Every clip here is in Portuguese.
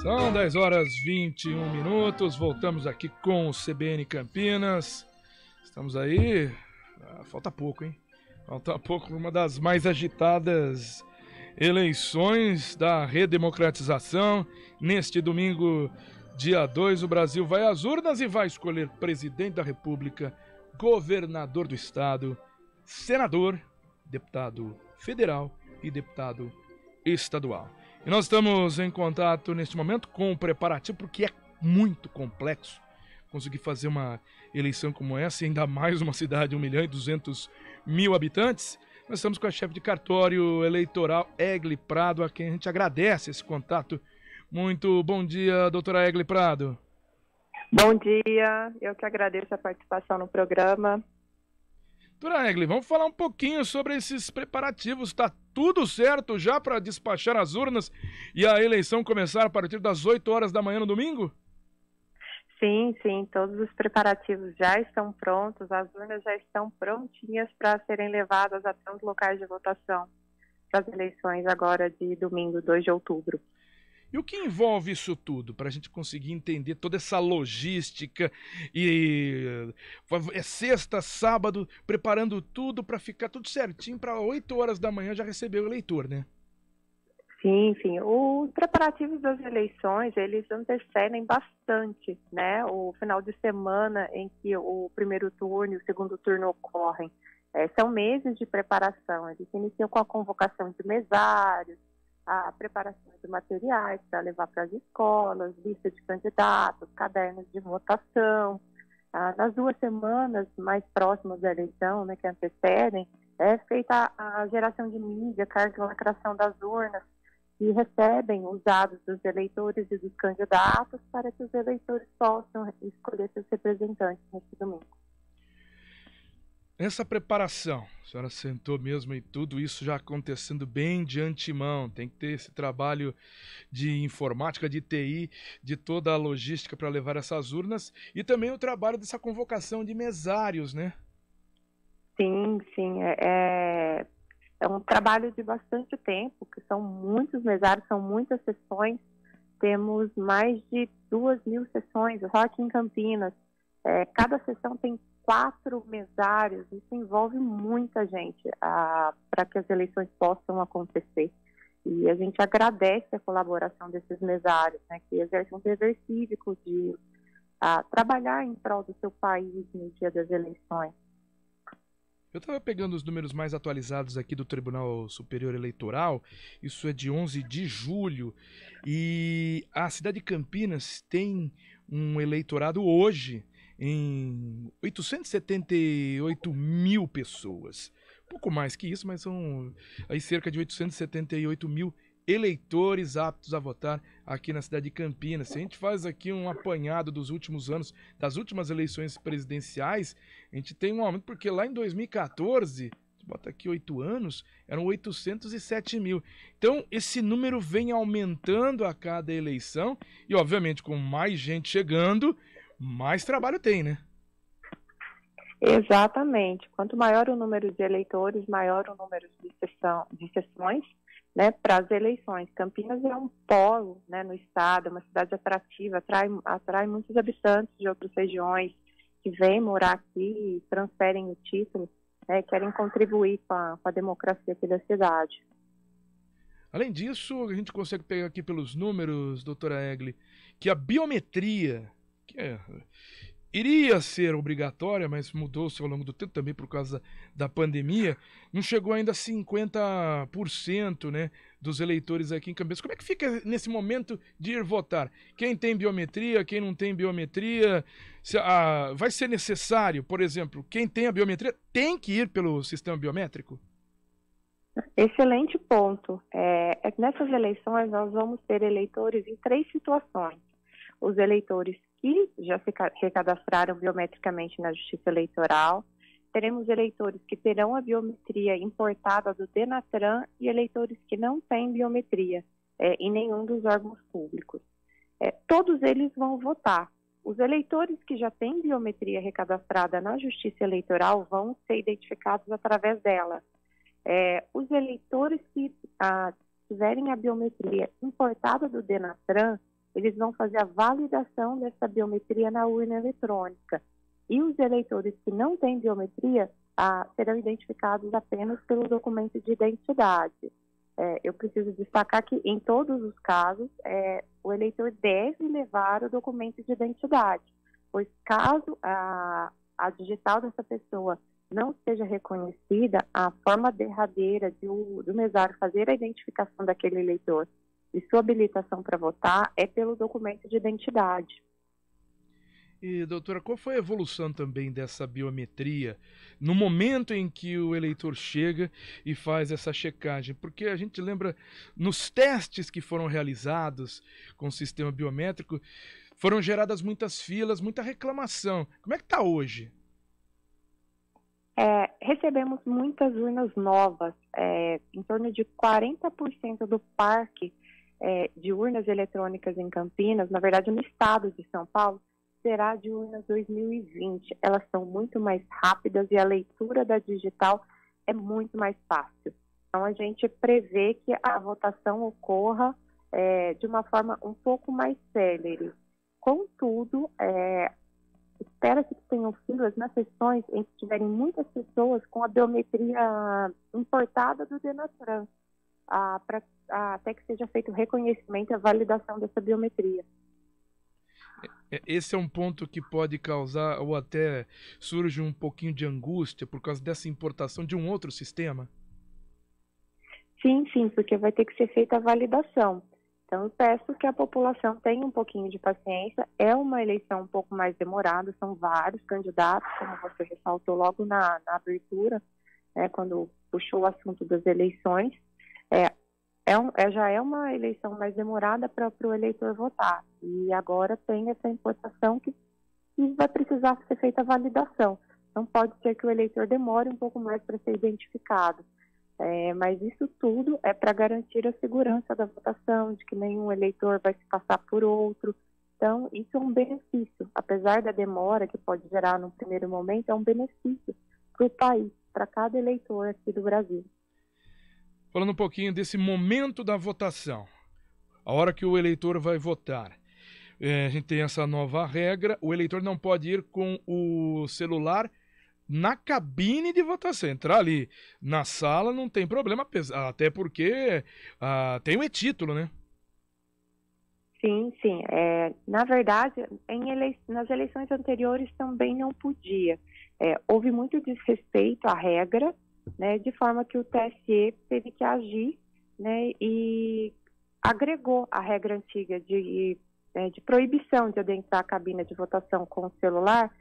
São 10 horas 21 minutos, voltamos aqui com o CBN Campinas. Estamos aí, falta pouco, hein? Falta pouco, uma das mais agitadas eleições da redemocratização. Neste domingo, dia 2, o Brasil vai às urnas e vai escolher presidente da República, governador do estado, senador, deputado federal e deputado estadual. E nós estamos em contato neste momento com o preparativo, porque é muito complexo conseguir fazer uma eleição como essa, e ainda mais uma cidade de 1.200.000 habitantes. Nós estamos com a chefe de cartório eleitoral, Egli Prado, a quem a gente agradece esse contato. Muito bom dia, doutora Egli Prado. Bom dia, eu que agradeço a participação no programa. Doutora Egli, vamos falar um pouquinho sobre esses preparativos. Está tudo certo já para despachar as urnas e a eleição começar a partir das 8 horas da manhã no domingo? Sim, todos os preparativos já estão prontos, as urnas já estão prontinhas para serem levadas até os locais de votação para as eleições agora de domingo, 2 de outubro. E o que envolve isso tudo, para a gente conseguir entender toda essa logística? E é sexta, sábado, preparando tudo para ficar tudo certinho, para 8 horas da manhã já receber o eleitor, né? Sim, os preparativos das eleições, eles antecedem bastante, né? O final de semana em que o primeiro turno e o segundo turno ocorrem. São meses de preparação, eles iniciam com a convocação de mesários, a preparação de materiais para levar para as escolas, lista de candidatos, cadernos de votação. Nas 2 semanas mais próximas da eleição, né, que antecedem, é feita a geração de mídia, carga e lacração das urnas, que recebem os dados dos eleitores e dos candidatos para que os eleitores possam escolher seus representantes neste domingo. Essa preparação, a senhora sentou mesmo e tudo isso já acontecendo bem de antemão, tem que ter esse trabalho de informática, de TI, de toda a logística para levar essas urnas e também o trabalho dessa convocação de mesários, né? Sim, é um trabalho de bastante tempo, que são muitos mesários, são muitas sessões, temos mais de 2.000 sessões, só aqui em Campinas. Cada sessão tem 4 mesários, isso envolve muita gente para que as eleições possam acontecer. E a gente agradece a colaboração desses mesários, né, que exercem um dever cívico de trabalhar em prol do seu país no dia das eleições. Eu estava pegando os números mais atualizados aqui do Tribunal Superior Eleitoral, isso é de 11 de julho, e a cidade de Campinas tem um eleitorado hoje em 878.000 pessoas. Pouco mais que isso, mas são aí cerca de 878.000 eleitores aptos a votar aqui na cidade de Campinas. Se a gente faz aqui um apanhado dos últimos anos, das últimas eleições presidenciais, a gente tem um aumento, porque lá em 2014, bota aqui 8 anos, eram 807.000. Então, esse número vem aumentando a cada eleição e, obviamente, com mais gente chegando, mais trabalho tem, né? Exatamente. Quanto maior o número de eleitores, maior o número de sessões, né, para as eleições. Campinas é um polo, né, no estado, é uma cidade atrativa, atrai muitos habitantes de outras regiões que vêm morar aqui e transferem o título, né, querem contribuir com a democracia aqui da cidade. Além disso, a gente consegue pegar aqui pelos números, doutora Egli, que a biometria, iria ser obrigatória, mas mudou-se ao longo do tempo também por causa da pandemia, não chegou ainda a 50%, né, dos eleitores aqui em Campinas. Como é que fica nesse momento de ir votar? Quem tem biometria, quem não tem biometria? Vai ser necessário, por exemplo, quem tem a biometria tem que ir pelo sistema biométrico? Excelente ponto. Nessas eleições nós vamos ter eleitores em 3 situações. Os eleitores que já se recadastraram biometricamente na Justiça Eleitoral, teremos eleitores que terão a biometria importada do Denatran e eleitores que não têm biometria em nenhum dos órgãos públicos. Todos eles vão votar. Os eleitores que já têm biometria recadastrada na Justiça Eleitoral vão ser identificados através dela. Os eleitores que tiverem a biometria importada do Denatran eles vão fazer a validação dessa biometria na urna eletrônica. E os eleitores que não têm biometria serão identificados apenas pelo documento de identidade. Eu preciso destacar que, em todos os casos, o eleitor deve levar o documento de identidade, pois caso a digital dessa pessoa não seja reconhecida, a forma derradeira do mesário fazer a identificação daquele eleitor e sua habilitação para votar é pelo documento de identidade. E, doutora, qual foi a evolução também dessa biometria no momento em que o eleitor chega e faz essa checagem? Porque a gente lembra, nos testes que foram realizados com o sistema biométrico, foram geradas muitas filas, muita reclamação. Como é que está hoje? Recebemos muitas urnas novas, em torno de 40% do parque de urnas eletrônicas em Campinas, na verdade no estado de São Paulo, será de urnas 2020. Elas são muito mais rápidas e a leitura da digital é muito mais fácil. Então a gente prevê que a votação ocorra de uma forma um pouco mais célere. Contudo, espera-se que tenham filas nas sessões em que tiverem muitas pessoas com a biometria importada do Denatran, até que seja feito o reconhecimento e a validação dessa biometria. Esse é um ponto que pode causar, ou até surge um pouquinho de angústia por causa dessa importação de um outro sistema? Sim, porque vai ter que ser feita a validação. Então, eu peço que a população tenha um pouquinho de paciência. É uma eleição um pouco mais demorada, são vários candidatos, como você ressaltou logo na abertura, quando puxou o assunto das eleições. Já é uma eleição mais demorada para o eleitor votar. E agora tem essa importação que vai precisar ser feita a validação. Então, pode ser que o eleitor demore um pouco mais para ser identificado. Mas isso tudo é para garantir a segurança da votação, de que nenhum eleitor vai se passar por outro. Então, isso é um benefício. Apesar da demora que pode gerar no primeiro momento, é um benefício para o país, para cada eleitor aqui do Brasil. Falando um pouquinho desse momento da votação, a hora que o eleitor vai votar. A gente tem essa nova regra, o eleitor não pode ir com o celular na cabine de votação. Entrar ali na sala não tem problema, até porque tem o e-título, né? Sim. Na verdade, nas eleições anteriores também não podia. Houve muito desrespeito à regra, né, de forma que o TSE teve que agir, né, e agregou a regra antiga de proibição de adentrar a cabine de votação com o celular.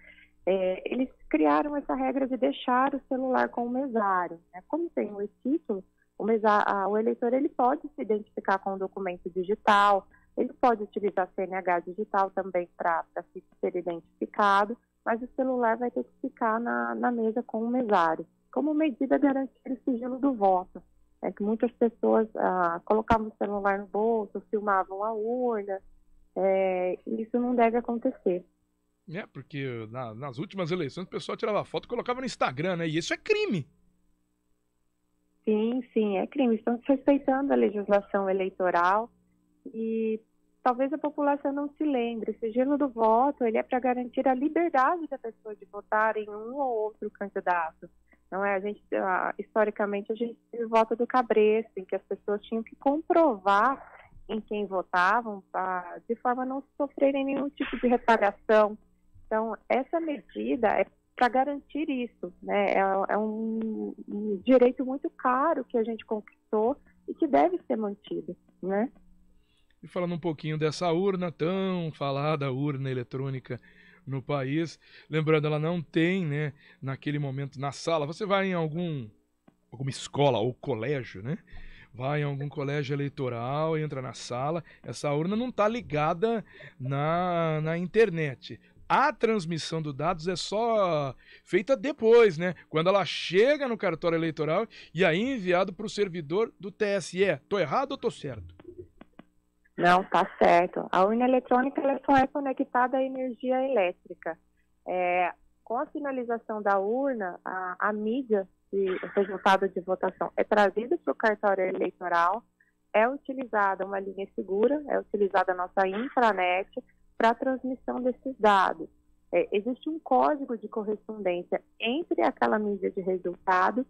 Eles criaram essa regra de deixar o celular com o mesário. Né? Como tem o e-título, o eleitor ele pode se identificar com o documento digital, ele pode utilizar CNH digital também para ser identificado, mas o celular vai ter que ficar na mesa com o mesário, como medida a garantir o sigilo do voto. Que muitas pessoas colocavam o celular no bolso, filmavam a urna, e isso não deve acontecer. Porque nas últimas eleições o pessoal tirava foto e colocava no Instagram, né? E isso é crime. Sim, é crime. Estão desrespeitando a legislação eleitoral e talvez a população não se lembre. O sigilo do voto ele é para garantir a liberdade da pessoa de votar em um ou outro candidato. Não é? Historicamente, a gente teve o voto do cabresto, em que as pessoas tinham que comprovar em quem votavam, de forma a não sofrerem nenhum tipo de retaliação. Então, essa medida é para garantir isso, né? É um direito muito caro que a gente conquistou e que deve ser mantido, né? E falando um pouquinho dessa urna, tão falada urna eletrônica no país, lembrando, ela não tem, né, naquele momento, na sala, você vai em alguma escola ou colégio, né? Vai em algum colégio eleitoral, entra na sala, essa urna não está ligada na internet. A transmissão dos dados é só feita depois, né? Quando ela chega no cartório eleitoral e aí enviado para o servidor do TSE. Tô errado ou tô certo? Não, tá certo. A urna eletrônica ela só é conectada à energia elétrica. Com a finalização da urna, a mídia de resultado de votação é trazida para o cartório eleitoral. é utilizada uma linha segura, é utilizada a nossa intranet para a transmissão desses dados. Existe um código de correspondência entre aquela mídia de resultado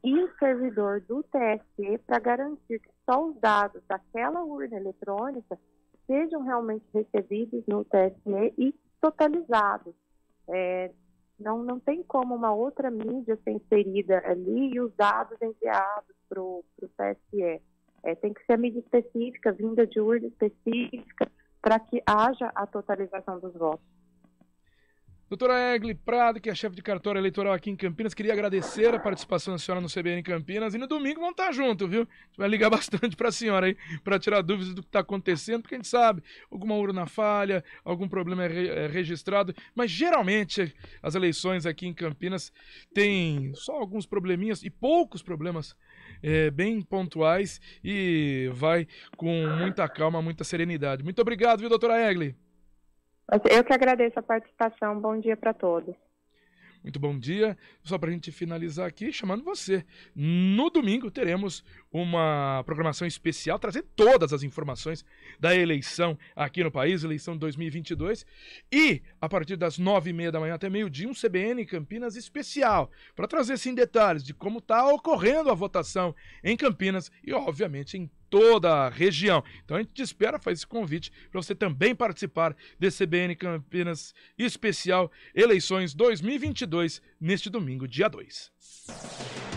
e o servidor do TSE para garantir que só os dados daquela urna eletrônica sejam realmente recebidos no TSE e totalizados. Não tem como uma outra mídia ser inserida ali e os dados enviados para o TSE. Tem que ser a mídia específica, vinda de urna específica, para que haja a totalização dos votos. Doutora Egli Prado, que é chefe de cartório eleitoral aqui em Campinas, queria agradecer a participação da senhora no CBN Campinas, e no domingo vão estar juntos, viu? A gente vai ligar bastante para a senhora aí, para tirar dúvidas do que está acontecendo, porque a gente sabe, alguma urna falha, algum problema é registrado, mas geralmente as eleições aqui em Campinas têm só alguns probleminhas e poucos problemas bem pontuais, e vai com muita calma, muita serenidade. Muito obrigado, viu, doutora Egli? Eu que agradeço a participação. Bom dia para todos. Muito bom dia. Só para a gente finalizar aqui, chamando você. No domingo teremos uma programação especial, trazendo todas as informações da eleição aqui no país, eleição de 2022. E, a partir das 9h30 da manhã até meio-dia, um CBN Campinas especial, para trazer, sim, detalhes de como está ocorrendo a votação em Campinas e, obviamente, em toda a região. Então a gente te espera, faz esse convite para você também participar desse CBN Campinas especial Eleições 2022 neste domingo, dia 2.